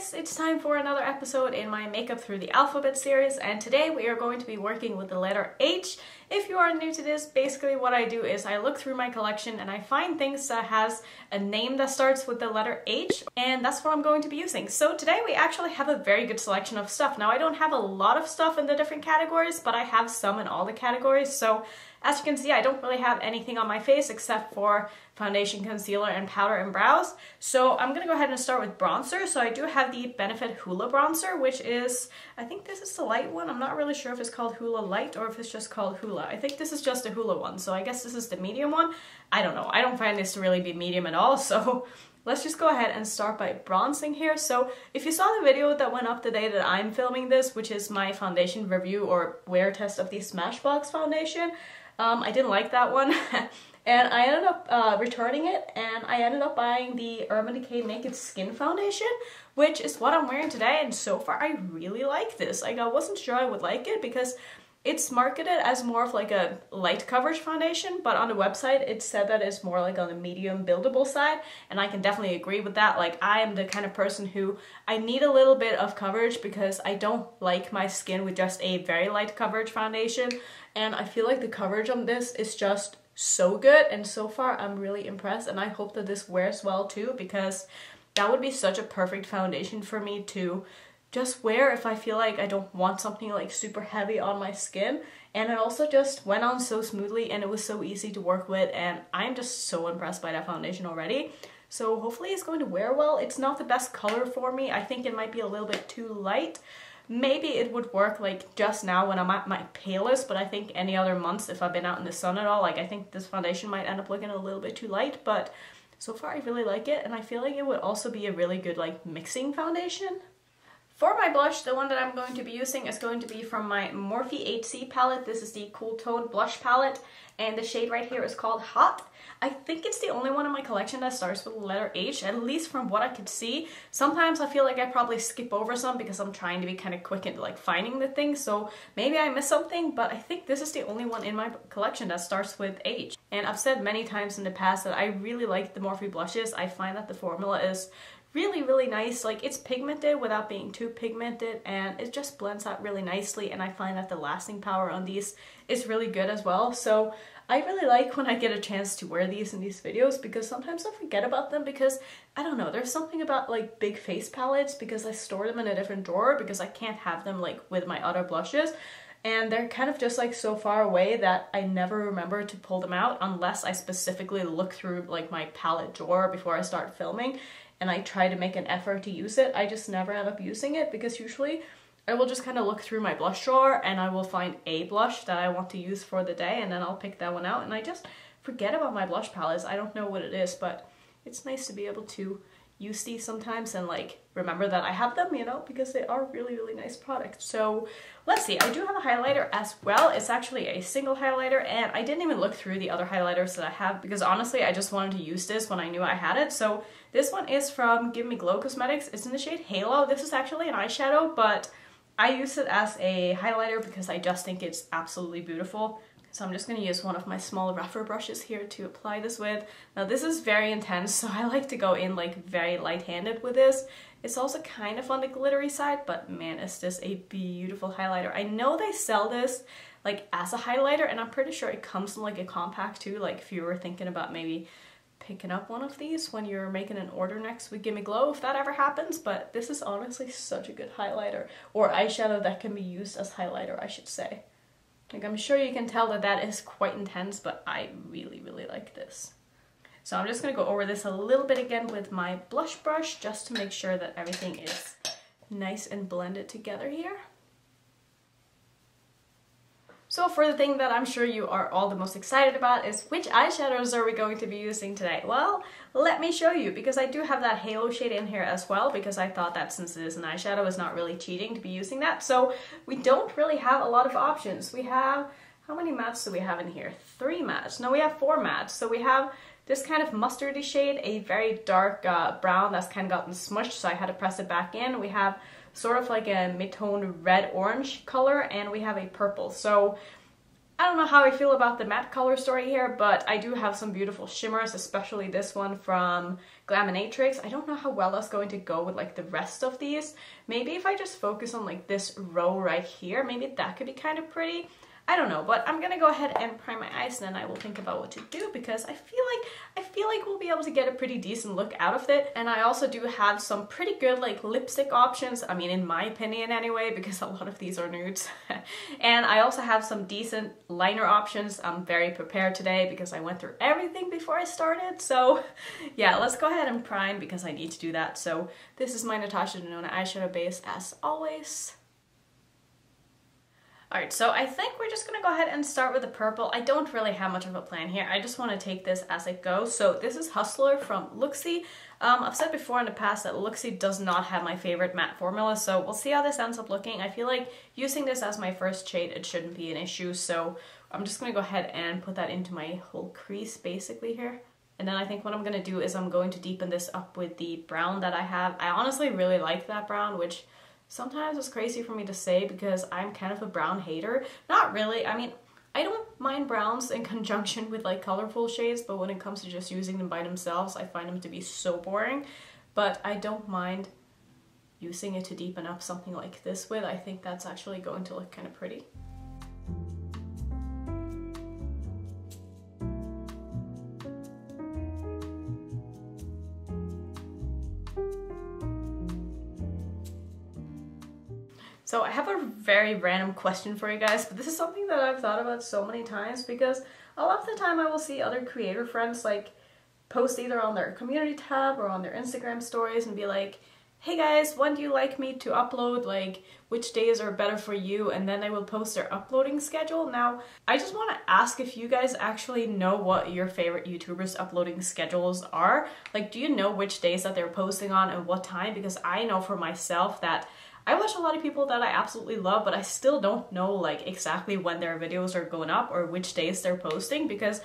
guys, it's time for another episode in my Makeup Through the Alphabet series, and today we are going to be working with the letter H. If you are new to this, basically what I do is I look through my collection and I find things that has a name that starts with the letter H, and that's what I'm going to be using. So today we actually have a very good selection of stuff. Now I don't have a lot of stuff in the different categories, but I have some in all the categories. So as you can see, I don't really have anything on my face except for foundation, concealer, and powder and brows. So I'm gonna go ahead and start with bronzer. So I do have the Benefit Hoola bronzer, which is, I think this is the light one. I'm not really sure if it's called Hoola Light or if it's just called Hoola. I think this is just a Hoola one, so I guess this is the medium one. I don't know. I don't find this to really be medium at all, so let's just go ahead and start by bronzing here. So if you saw the video that went up the day that I'm filming this, which is my foundation review or wear test of the Smashbox foundation, I didn't like that one. And I ended up returning it, and I ended up buying the Urban Decay Naked Skin Foundation, which is what I'm wearing today, and so far I really like this. Like, I wasn't sure I would like it because it's marketed as more of like a light coverage foundation, but on the website it said that it's more like on the medium buildable side, and I can definitely agree with that. Like, I am the kind of person who I need a little bit of coverage because I don't like my skin with just a very light coverage foundation, and I feel like the coverage on this is just so good, and so far I'm really impressed, and I hope that this wears well too, because that would be such a perfect foundation for me to just wear if I feel like I don't want something like super heavy on my skin. And it also just went on so smoothly and it was so easy to work with, and I'm just so impressed by that foundation already. So hopefully it's going to wear well. It's not the best color for me. I think it might be a little bit too light. Maybe it would work like just now when I'm at my palest, but I think any other months if I've been out in the sun at all, like I think this foundation might end up looking a little bit too light, but so far I really like it, and I feel like it would also be a really good like mixing foundation. For my blush, the one that I'm going to be using is going to be from my Morphe 8C palette. This is the Cool Tone Blush palette, and the shade right here is called Hot. I think it's the only one in my collection that starts with the letter H, at least from what I could see. Sometimes I feel like I probably skip over some because I'm trying to be kind of quick at like finding the things, so maybe I missed something, but I think this is the only one in my collection that starts with H. And I've said many times in the past that I really like the Morphe blushes. I find that the formula is really nice. Like, it's pigmented without being too pigmented, and it just blends out really nicely, and I find that the lasting power on these is really good as well. So I really like when I get a chance to wear these in these videos, because sometimes I forget about them because, I don't know, there's something about like big face palettes because I store them in a different drawer because I can't have them like with my other blushes. And they're kind of just like so far away that I never remember to pull them out unless I specifically look through like my palette drawer before I start filming and I try to make an effort to use it. I just never end up using it because usually I will just kind of look through my blush drawer and I will find a blush that I want to use for the day, and then I'll pick that one out, and I just forget about my blush palettes. I don't know what it is, but it's nice to be able to use these sometimes and like remember that I have them, you know, because they are really nice products. So let's see, I do have a highlighter as well. It's actually a single highlighter, and I didn't even look through the other highlighters that I have because honestly I just wanted to use this when I knew I had it. So this one is from Give Me Glow Cosmetics. It's in the shade Halo. This is actually an eyeshadow, but I use it as a highlighter because I just think it's absolutely beautiful. So I'm just going to use one of my small rougher brushes here to apply this with. Now this is very intense, so I like to go in like very light-handed with this. It's also kind of on the glittery side, but man, is this a beautiful highlighter. I know they sell this like as a highlighter, and I'm pretty sure it comes in like a compact too, like if you were thinking about maybe picking up one of these when you're making an order next with Gimme Glow, if that ever happens. But this is honestly such a good highlighter, or eyeshadow that can be used as highlighter, I should say. Like, I'm sure you can tell that that is quite intense, but I really like this. So I'm just going to go over this a little bit again with my blush brush just to make sure that everything is nice and blended together here. So for the thing that I'm sure you are all the most excited about is which eyeshadows are we going to be using today? Well, let me show you, because I do have that Halo shade in here as well, because I thought that since it is an eyeshadow, it's not really cheating to be using that. So we don't really have a lot of options. We have, how many mattes do we have in here? 3 mattes. No, we have 4 mattes. So we have this kind of mustardy shade, a very dark brown that's kind of gotten smushed, so I had to press it back in. We have sort of like a mid-tone red-orange color, and we have a purple. So I don't know how I feel about the matte color story here, but I do have some beautiful shimmers, especially this one from Glaminatrix. I don't know how well that's going to go with like the rest of these. Maybe if I just focus on like this row right here, maybe that could be kind of pretty. I don't know, but I'm gonna go ahead and prime my eyes and then I will think about what to do, because I feel like we'll be able to get a pretty decent look out of it. And I also do have some pretty good like lipstick options, I mean in my opinion anyway, because a lot of these are nudes. And I also have some decent liner options. I'm very prepared today because I went through everything before I started. So yeah, let's go ahead and prime because I need to do that. So this is my Natasha Denona eyeshadow base as always. Alright, so I think we're just gonna go ahead and start with the purple. I don't really have much of a plan here. I just want to take this as it goes. So this is Hustler from Looxi. I've said before in the past that Looxi does not have my favorite matte formula, so we'll see how this ends up looking. I feel like using this as my first shade, it shouldn't be an issue, so I'm just gonna go ahead and put that into my whole crease basically here. And then I think what I'm gonna do is I'm going to deepen this up with the brown that I have. I honestly really like that brown, which sometimes it's crazy for me to say because I'm kind of a brown hater. Not really, I mean, I don't mind browns in conjunction with like colorful shades, but when it comes to just using them by themselves, I find them to be so boring. But I don't mind using it to deepen up something like this with. I think that's actually going to look kind of pretty. So I have a very random question for you guys, but this is something that I've thought about so many times because a lot of the time I will see other creator friends like post either on their community tab or on their Instagram stories and be like, hey guys, when do you like me to upload? Like, which days are better for you? And then they will post their uploading schedule. Now, I just want to ask if you guys actually know what your favorite YouTubers' uploading schedules are. Like, do you know which days that they're posting on and what time? Because I know for myself that I watch a lot of people that I absolutely love, but I still don't know like exactly when their videos are going up or which days they're posting, because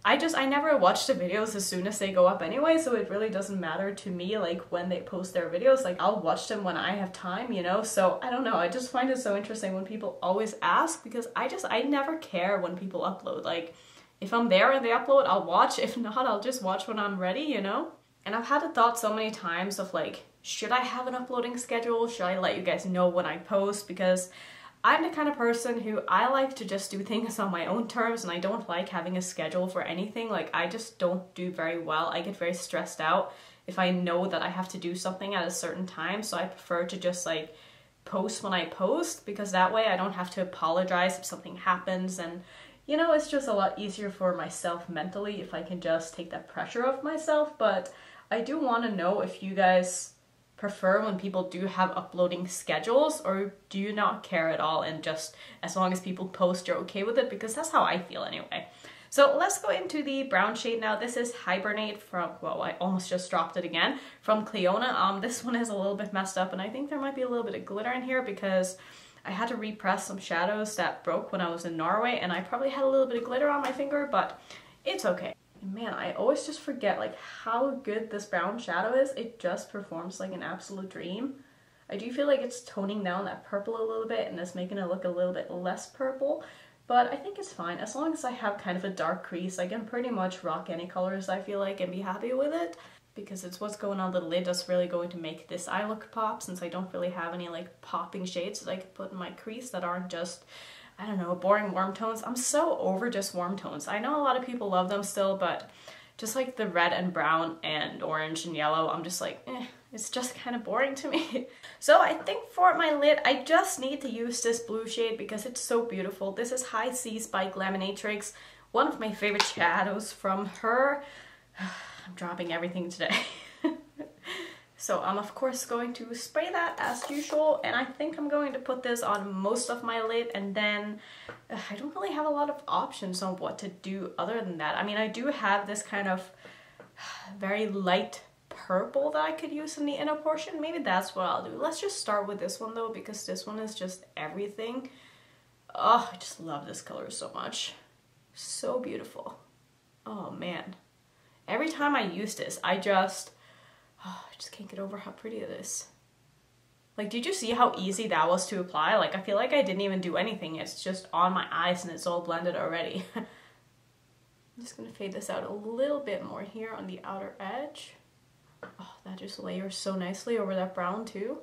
I never watch the videos as soon as they go up anyway, so it really doesn't matter to me like when they post their videos. Like, I'll watch them when I have time, you know? So I don't know, I just find it so interesting when people always ask, because I never care when people upload. Like, if I'm there and they upload, I'll watch. If not, I'll just watch when I'm ready, you know? And I've had the thought so many times of like, should I have an uploading schedule? Should I let you guys know when I post? Because I'm the kind of person who I like to just do things on my own terms, and I don't like having a schedule for anything. Like, I just don't do very well. I get very stressed out if I know that I have to do something at a certain time, so I prefer to just like post when I post, because that way I don't have to apologize if something happens, and you know, it's just a lot easier for myself mentally if I can just take that pressure off myself. But I do want to know if you guys prefer when people do have uploading schedules, or do you not care at all and just as long as people post you're okay with it? Because that's how I feel anyway. So let's go into the brown shade now. This is Hibernate from, well, I almost just dropped it again, from Clionadh. This one is a little bit messed up, and I think there might be a little bit of glitter in here because I had to repress some shadows that broke when I was in Norway, and I probably had a little bit of glitter on my finger, but it's okay. Man, I always just forget like how good this brown shadow is. It just performs like an absolute dream. I do feel like it's toning down that purple a little bit and it's making it look a little bit less purple, but I think it's fine. As long as I have kind of a dark crease, I can pretty much rock any colors I feel like and be happy with it, because it's what's going on the lid that's really going to make this eye look pop, since I don't really have any like popping shades that I could put in my crease that aren't just, I don't know, boring warm tones. I'm so over just warm tones. I know a lot of people love them still, but just like the red and brown and orange and yellow, I'm just like, it's just kind of boring to me. So I think for my lid, I just need to use this blue shade because it's so beautiful. This is High Seas by Glaminatrix, one of my favorite shadows from her. I'm dropping everything today. So I'm of course going to spray that as usual, and I think I'm going to put this on most of my lid, and then I don't really have a lot of options on what to do other than that. I mean, I do have this kind of very light purple that I could use in the inner portion. Maybe that's what I'll do. Let's just start with this one though, because this one is just everything. Oh, I just love this color so much. So beautiful. Oh man. Every time I use this, I just can't get over how pretty it is. Like, did you see how easy that was to apply? Like, I feel like I didn't even do anything. It's just on my eyes and it's all blended already. I'm just gonna fade this out a little bit more here on the outer edge. Oh, that just layers so nicely over that brown too.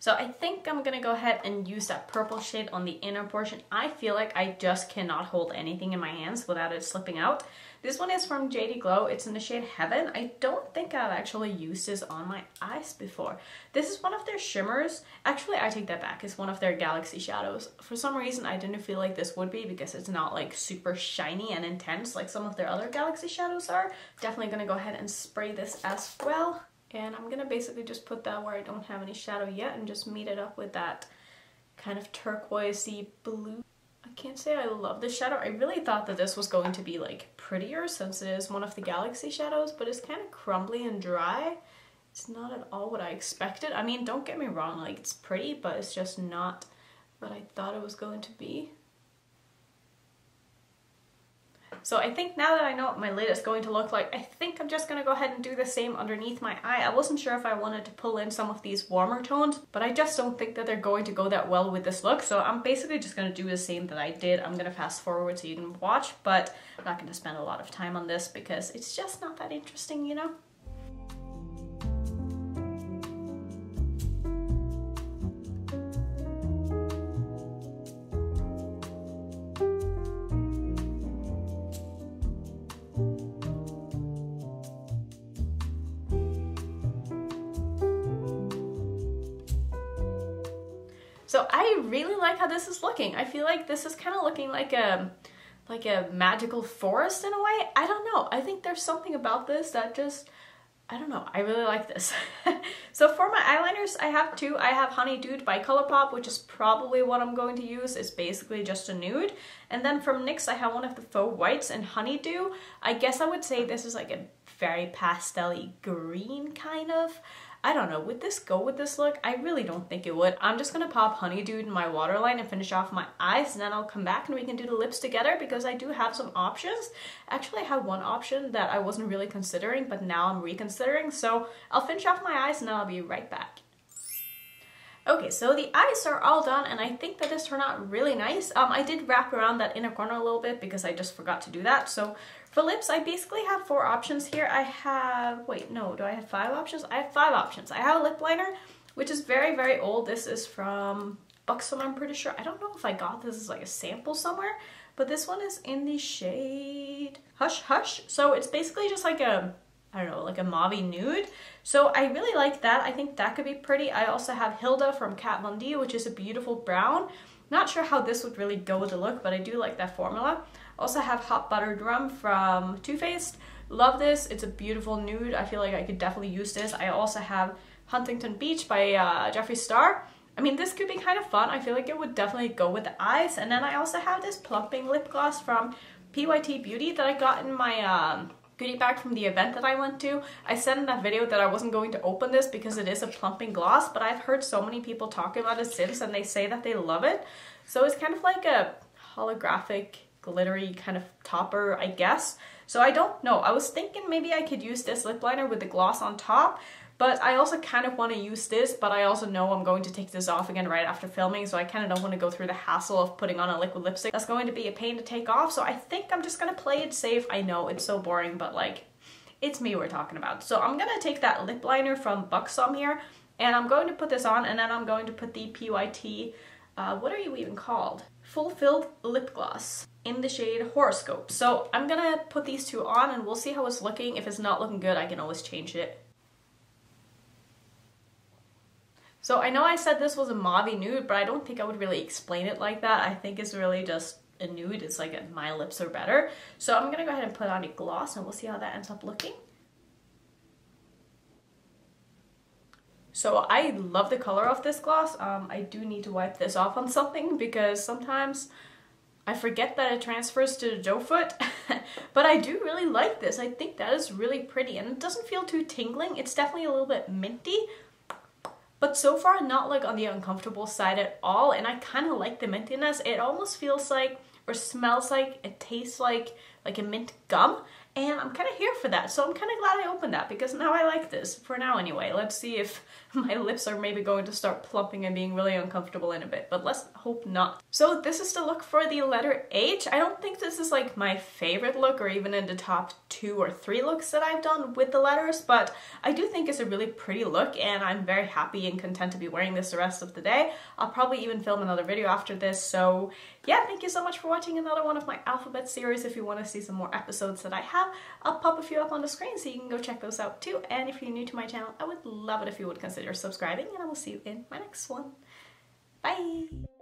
So I think I'm gonna go ahead and use that purple shade on the inner portion. I feel like I just cannot hold anything in my hands without it slipping out. This one is from JD Glow. It's in the shade Heaven. I don't think I've actually used this on my eyes before. This is one of their shimmers. Actually, I take that back. It's one of their Galaxy shadows. For some reason, I didn't feel like this would be because it's not like super shiny and intense like some of their other Galaxy shadows are. Definitely gonna go ahead and spray this as well. And I'm gonna basically just put that where I don't have any shadow yet and just meet it up with that kind of turquoisey blue. I can't say I love this shadow. I really thought that this was going to be like prettier since it is one of the Galaxy shadows, but it's kind of crumbly and dry. It's not at all what I expected. I mean, don't get me wrong, like it's pretty, but it's just not what I thought it was going to be. So I think now that I know what my lid is going to look like, I think I'm just gonna go ahead and do the same underneath my eye. I wasn't sure if I wanted to pull in some of these warmer tones, but I just don't think that they're going to go that well with this look. So I'm basically just gonna do the same that I did. I'm gonna fast forward so you can watch, but I'm not gonna spend a lot of time on this because it's just not that interesting, you know? So I really like how this is looking. I feel like this is kind of looking like a magical forest in a way. I don't know. I think there's something about this that just, I don't know. I really like this. So for my eyeliners, I have two. I have Honeydew by ColourPop, which is probably what I'm going to use. It's basically just a nude. And then from NYX, I have one of the faux whites in Honeydew. I guess I would say this is like a very pastel-y green kind of. I don't know, would this go with this look? I really don't think it would. I'm just gonna pop Honeydew in my waterline and finish off my eyes, and then I'll come back and we can do the lips together because I do have some options. Actually, I have one option that I wasn't really considering, but now I'm reconsidering. So I'll finish off my eyes and then I'll be right back. Okay, so the eyes are all done and I think that this turned out really nice. I did wrap around that inner corner a little bit because I just forgot to do that. So for lips, I basically have 4 options here. I have, wait, no, do I have 5 options? I have 5 options. I have a lip liner, which is very, very old. This is from Buxom, I'm pretty sure. I don't know if I got this as like a sample somewhere, but this one is in the shade Hush Hush. So it's basically just like a, I don't know, like a mauve nude. So I really like that. I think that could be pretty. I also have Hilda from Kat Von D, which is a beautiful brown. Not sure how this would really go with the look, but I do like that formula. Also have Hot Buttered Rum from Too Faced. Love this. It's a beautiful nude. I feel like I could definitely use this. I also have Huntington Beach by Jeffree Star. I mean, this could be kind of fun. I feel like it would definitely go with the eyes. And then I also have this plumping lip gloss from PYT Beauty that I got in my goodie bag from the event that I went to. I said in that video that I wasn't going to open this because it is a plumping gloss, but I've heard so many people talk about it since and they say that they love it. So it's kind of like a holographic, glittery kind of topper, I guess. So I don't know. I was thinking maybe I could use this lip liner with the gloss on top, but I also kind of want to use this, but I also know I'm going to take this off again right after filming, so I kind of don't want to go through the hassle of putting on a liquid lipstick. That's going to be a pain to take off, so I think I'm just going to play it safe. I know it's so boring, but like, it's me we're talking about. So I'm going to take that lip liner from Buxom here, and I'm going to put this on, and then I'm going to put the PYT, what are you even called? Fulfilled Lip Gloss in the shade Horoscope. So I'm going to put these two on, and we'll see how it's looking. If it's not looking good, I can always change it. So I know I said this was a mauve nude, but I don't think I would really explain it like that. I think it's really just a nude. It's like my lips are better. So I'm gonna go ahead and put on a gloss and we'll see how that ends up looking. So I love the color of this gloss. I do need to wipe this off on something because sometimes I forget that it transfers to the doe foot, but I do really like this. I think that is really pretty, and it doesn't feel too tingling. It's definitely a little bit minty, but so far not like on the uncomfortable side at all, and I kind of like the mintiness. It almost feels like, or smells like, it tastes like a mint gum, and I'm kind of here for that. So I'm kind of glad I opened that, because now I like this, for now anyway. Let's see if my lips are maybe going to start plumping and being really uncomfortable in a bit, but let's hope not. So this is the look for the letter H. I don't think this is like my favorite look, or even in the top 2 or 3 looks that I've done with the letters, but I do think it's a really pretty look, and I'm very happy and content to be wearing this the rest of the day. I'll probably even film another video after this, so yeah, thank you so much for watching another one of my alphabet series. If you want to see some more episodes that I have, I'll pop a few up on the screen so you can go check those out too. And if you're new to my channel, I would love it if you would consider subscribing, and I will see you in my next one. Bye!